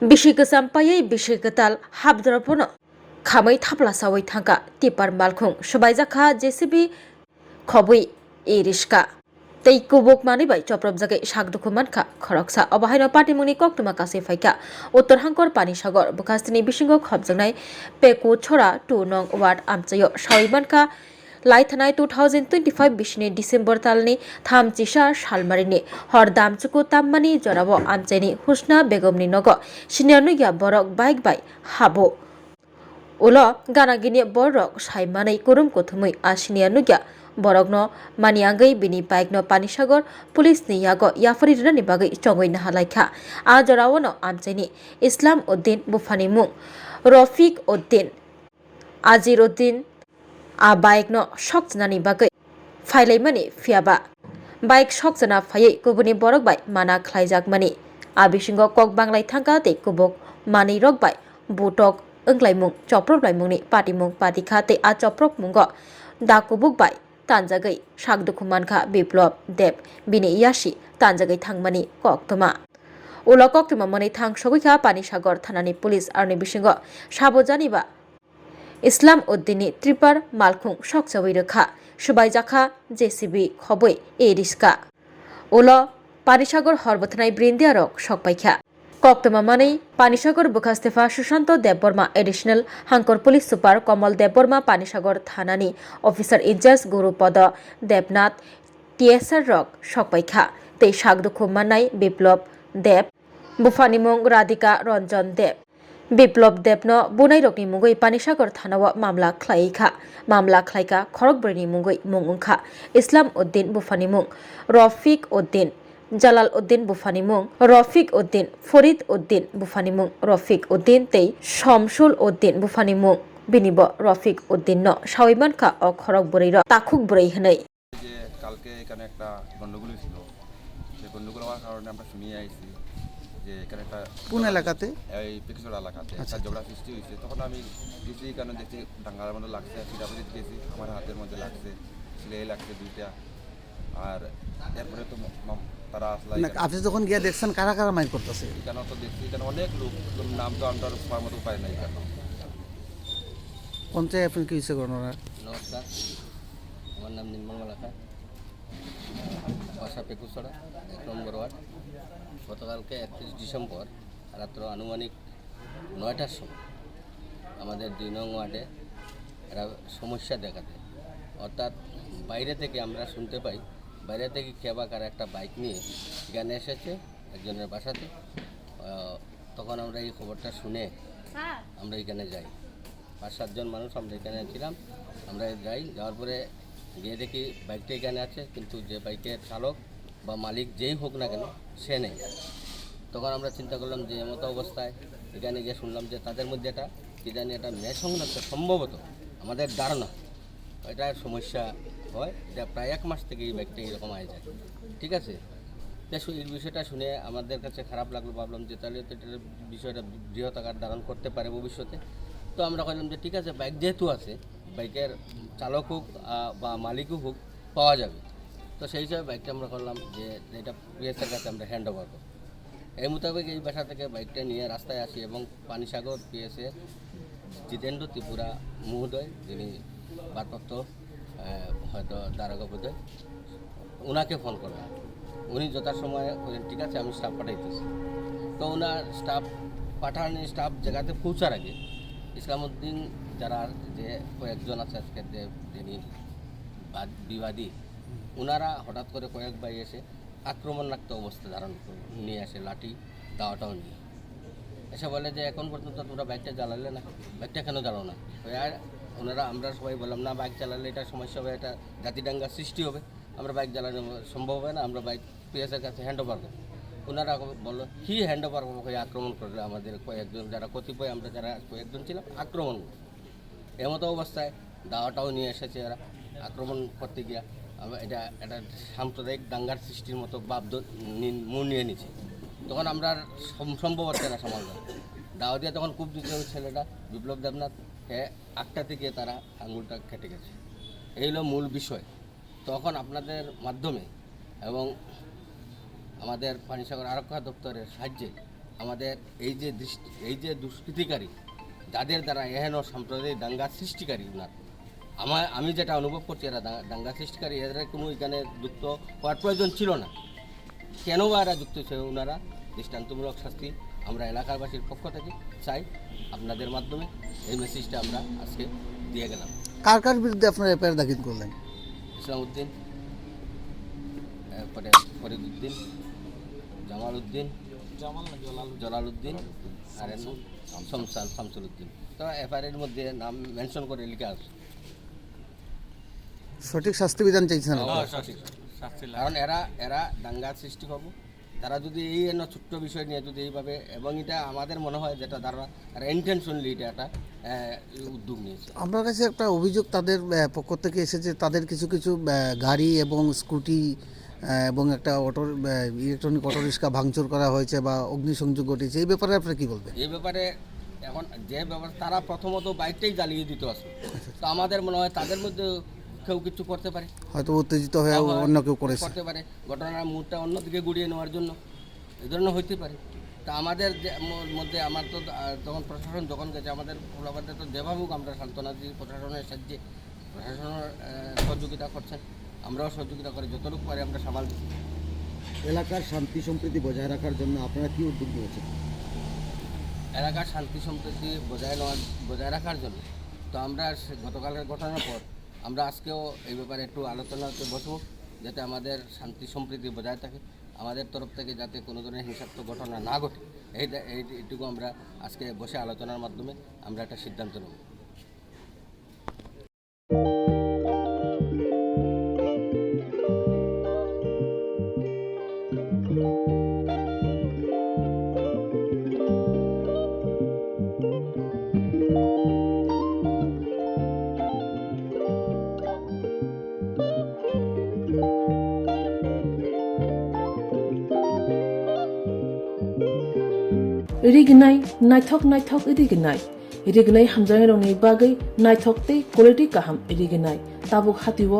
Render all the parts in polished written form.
Bishika sampayai bishika tal habdrapono khamai thapla sawai thangka tipar malkhung subaijaka JCB khobui iriska tei kubuk mani bai choprop jagai sakduku mankha khoroksa obahaino patimuni koktuma kase faika uttor hangkor pani sagor bukastini bisingo khobjaknai peku chora 2 nong ward amchayo sawibankha लाइथानाय 2025 बिसनि December तालनि 34 सालमारिनि हर दामचुकु ताम्मानि जराबो आमचाइनि हुसना बेगमनि नग सिनियरनुया बरक bike bye हाबो उलो गानागिनि बरक साइमानै कुरुम कुथुमै आ सिनियरनुया बरकनो मानियांगै बिनि बाइकनो पानिसागर पुलिसनि यागो याफारिरनि बागै चंगैना हालायखा आ जरावनो आमचाइनि इस्लाम उद्दीन बुफानि मुं रफिक उद्दीन आजिर उद्दीन आ bike no shokjnani bagai phailai phiaba bike shokjana phaiye kubuni borok bai mana khlaijak mani a bisingo kok banglai thangka tei kubuk mani rok bai butok onglaimung choprok laimungni patimung patikha tei a choprok mungo da kubuk bai tanjagai sakdukhu mankha biplop deb bini yashi tanjagai thangmani koktoma ulo koktoma mani thang sogikha Panisagar thanani police arni bisingo sabojani ba इस्लाम उद्दीनी त्रिपार मालखुं सकचावै रोखा सुबाइजाखा JCB खबै ए rieska उलो पानिसागर हरबथनाय ब्रिन्दिया रक सकपाइखा कक्तमा मानै पानिसागर बुखास्तेफा Sushant Debbarma additional हांकर police सुपार कमल देबबर्मा पानिसागर थानानि अफिसार in charge गुरुपद Debnath TSR रक सकपाइखा तै सागदुखु माननाय बिप्लब देब बुफानिमुं राधिका रंजन देब बिप्लब देबनो बुनाय रकनि मुगै पानिसागर थानाव मामला ख्लायैखा मामला ख्लायका खरगबरनि मुगै मुं ओंखा इस्लाम उद्दीन बुफानि मुं रफिक उद्दीन जालाल उद्दीन बुफानि मुं रफिक उद्दीन फरिद उद्दीन बुफानि मुं रफिक उद्दीन तै शमसुल उद्दीन बुफानि मुं बिनिबो रफिक उद्दीन न सावैमानखा अ खरगबरै र ताखुक बरै हनै যে কালকে এখানে একটা গন্ডগোল ছিল সেই গন্ডগোল হওয়ার কারণে আমরা শুনিয়ে আইছি যে এখানে একটা কোন এলাকাতে এই পিকচর এলাকাতে একটা ঝগড়া সৃষ্টি হয়েছে তখন আমি গেছি কারণ দেখছি ডাঙ্গার মধ্যে লাগছে সিরাপুরিত গেছি আমার হাতের মধ্যে লাগছে সিলাই লাগছে দুইটা আর এরপরে তো তারা আসলে আপনি যখন গিয়ে দেখছেন কারা কারা মাইক করতেছে এখানে তো দেখছি এখানে অনেক লোক নাম তো আমরা পাওয়ার মতো উপায় নাই এখানে পঞ্চায়েত আপনি কি হয়েছে ঘটনা নমস্কার আমার নাম নির্মল মালাকা বাসা পেকুছড়া 1 নম্বর ওয়ার্ড গতকালকে 31 ডিসেম্বর রাত্র আনুমানিক 9টার সময় আমাদের 2 নং ওয়ার্ডে একটা সমস্যা দেখা দেয় অর্থাৎ বাইরে থেকে আমরা শুনতে পাই বাইরে থেকে কেবাকার একটা বাইক নিয়ে এখানে এসেছে একজনের বাসাতে তখন আমরা এই খবরটা শুনে আমরা এখানে যাই 5-7 জন মানুষ আমরা এখানে ছিলাম আমরা যাই যাওয়ার পরে গিয়ে দেখি বাইকটা এখানে আছে কিন্তু যে বাইকের চালক বা মালিক যেই হোক না কেন সে নেই তখন আমরা চিন্তা করলাম যে এমতো অবস্থায় এখানে গিয়ে শুনলাম যে তাদের মধ্যে একটা কী জানি একটা ন্যায়সংগত সম্ভবত আমাদের ধারণা এটা সমস্যা হয় এটা প্রায় 1 মাস থেকে এই বাইকটা এরকম আয় যায় ঠিক আছে এই বিষয়টা শুনে আমাদের কাছে খারাপ লাগলো ভাবলাম যে তাহলে তো এটার বিষয়টা বৃহৎ আকার ধারণ করতে পারে ভবিষ্যতে তো আমরা বললাম যে ঠিক আছে বাইক যেহেতু আছে বাইকের চালক হোক বা মালিকও হোক পাওয়া যাবে তো সেই হিসাবে বাইকটা আমরা করলাম যে এটা পিএসের কাছে আমরা হ্যান্ড ওভার করব এই মোতাবেক এই বাসা থেকে বাইকটা নিয়ে রাস্তায় আসি এবং পানিসাগর পিএসএ জিতেন্দ্র ত্রিপুরা মহোদয় যিনি ভারপ্রাপ্ত হয়তো দারোগা বোধহয় ওনাকে ফোন করলাম উনি যথাসময়ে ঠিক আছে আমি স্টাফ পাঠাইতেছি তো ওনার পাঠানোর স্টাফ জায়গাতে পৌঁছার আগে ইসলামউদ্দিন যারা যে কয়েকজন আছে আজকের যে যিনি বিবাদী ওনারা হঠাৎ করে কয়েকবার এসে আক্রমণাত্মক অবস্থা ধারণ নিয়ে আসে লাঠি দাওয়াটাও নিয়ে এসে বলে যে এখন পর্যন্ত তোমরা বাইকটা জ্বালালে না বাইকটা কেন জ্বালাও না আর ওনারা আমরা সবাই বললাম না বাইক চালালে এটা সমস্যা হবে এটা জাতিদাঙ্গার সৃষ্টি হবে আমরা বাইক জ্বালানো সম্ভব হবে না আমরা বাইক পিএসের কাছে হ্যান্ড ওভার করবো ওনারা বললো কি হ্যান্ড ওভার হয়ে আক্রমণ করলে আমাদের কয়েকজন যারা কতিপয় আমরা যারা কয়েকজন ছিলাম আক্রমণ করলো এমতো অবস্থায় দাওয়াটাও নিয়ে এসেছে এরা আক্রমণ করতে গিয়া এটা একটা সাম্প্রদায়িক দাঙ্গার সৃষ্টির মতো মন নিয়ে নিচ্ছে তখন আমরা সম্ভব হচ্ছে না সামাল দাওয়া দিয়ে তখন খুব দিতে ওই ছেলেটা বিপ্লব দেবনাথ হ্যাঁ 8টা থেকে তারা আঙুলটা কেটে গেছে এই হলো মূল বিষয় তখন আপনাদের মাধ্যমে এবং আমাদের পানিসাগর আরক্ষা দপ্তরের সাহায্যে আমাদের এই যে দুষ্কৃতিকারী যাদের দ্বারা এহেন সাম্প্রদায়িক দাঙ্গা সৃষ্টিকারী উনার আমি যেটা অনুভব করছি এরা দাঙ্গা সৃষ্টিকারী এদের কোনো এখানে যুক্ত হওয়ার প্রয়োজন ছিল না। কেন বা এরা যুক্ত হয়েছে ওনারা দৃষ্টান্তমূলক শাস্তি আমরা এলাকাবাসীর পক্ষ থেকে চাই। আপনাদের মাধ্যমে এই মেসেজটা আমরা আজকে দিয়ে গেলাম। কার কার বিরুদ্ধে আপনারা এফআইআর দাখিল করলেন? ইসলাম উদ্দিন, এরপরে ফরিদ উদ্দিন, জামাল উদ্দিন, জলাল উদ্দিন আর শামসুল উদ্দিন। তো এফআইআর মধ্যে নাম মেনশন করে লিখা আছে। সঠিক শাস্তি বিধান চাইছেন আপনারা? কারণ এরা দাঙ্গা সৃষ্টি করবো তারা যদি এই ছোট্ট বিষয় নিয়ে যদি এইভাবে, এবং এটা আমাদের মনে হয় যেটা তারা ইন্টেনশনলি এটা একটা উদ্যোগ নিয়েছে। আপনার কাছে একটা অভিযোগ তাদের পক্ষ থেকে এসেছে, তাদের কিছু কিছু গাড়ি এবং স্কুটি এবং একটা ইলেকট্রনিক অটো রিক্সা ভাঙচুর করা হয়েছে বা অগ্নিসংযোগ ঘটেছে, এই ব্যাপারে আপনারা কী বলবেন? এই ব্যাপারে এখন যে ব্যাপার তারা প্রথমত বাইকটাই জ্বালিয়ে দিতে আসবে, তো আমাদের মনে হয় তাদের মধ্যে কেউ কিছু করতে পারে, হয়তো উত্তেজিত হয়ে অন্য কেউ করেছে, করতে পারে ঘটনার মুহূর্তটা অন্যদিকে গুড়িয়ে নেওয়ার জন্য, এই ধরনের হইতে পারে। তা আমাদের মধ্যে আমার তো তখন প্রশাসন যখন গেছে আমাদের তো যেভাবে হোক আমরা সান্ত্বনা দিই, প্রশাসনের সাহায্যে প্রশাসনের সহযোগিতা করছেন, আমরাও সহযোগিতা করি যতটুকু পারি আমরা সামাল দিই। এলাকার শান্তি সম্প্রীতি বজায় রাখার জন্য আপনারা কি উদ্যোগ নিয়েছেন? এলাকার শান্তি সম্প্রীতি বজায় রাখার জন্য তো আমরা গতকালের ঘটনার পর আমরা আজকেও এই ব্যাপারে একটু আলোচনাতে বসবো, যাতে আমাদের শান্তি সম্প্রীতি বজায় থাকে, আমাদের তরফ থেকে যাতে কোনো ধরনের হিংসাত্মক ঘটনা না ঘটে, এইটুকু আমরা আজকে বসে আলোচনার মাধ্যমে আমরা একটা সিদ্ধান্ত নেব। रिगनाय नायथक रिगनाय हामजांनि बागै नायथक तै क्वालिटी काहाम रिगनाय ताबुक हातिव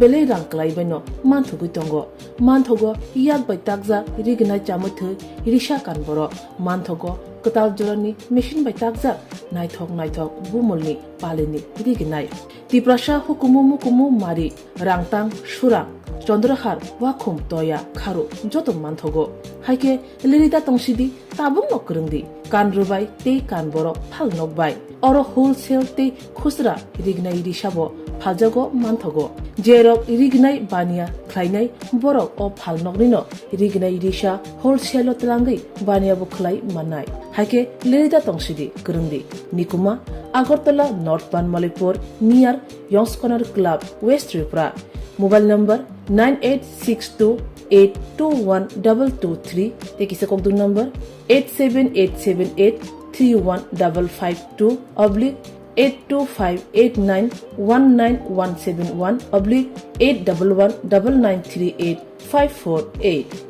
बेले रांक्लायबायनो मानथुगै दंगो मानथगो याक बाय ताकजा रिगनाय चामथै रिसा कानबर मानथगो कताल जरनि मेशिन बाय ताकजा नायथक बुमलनि पालिनि रिगनाय तिप्रासा हुकुमु मारि रांतां सुरा चंद्रहार वाखुम तया खारु जत मानथगो हाइके लिरिदा तंसिदि ताबुं नकरंदि कान रुबाय ते कान बरक फाल नकबाय अर होलसेल ते खुसरा रिगनाय रिसाबो फालजागो मानथगो जेरक रिगनाय बानिया ख्लायनाय बरक अ फाल नकनिनो रिगनाय रिसा होलसेल तलांगै बानिया बुखलाय मानाय हाइके लिरिदा तंसिदि करंदि निकुमा Agartala north Banamalipur near Young's corner club west Tripura mobile number 9862821223 tekisa kokdu number 87878315552 /82589191171 /8119938 548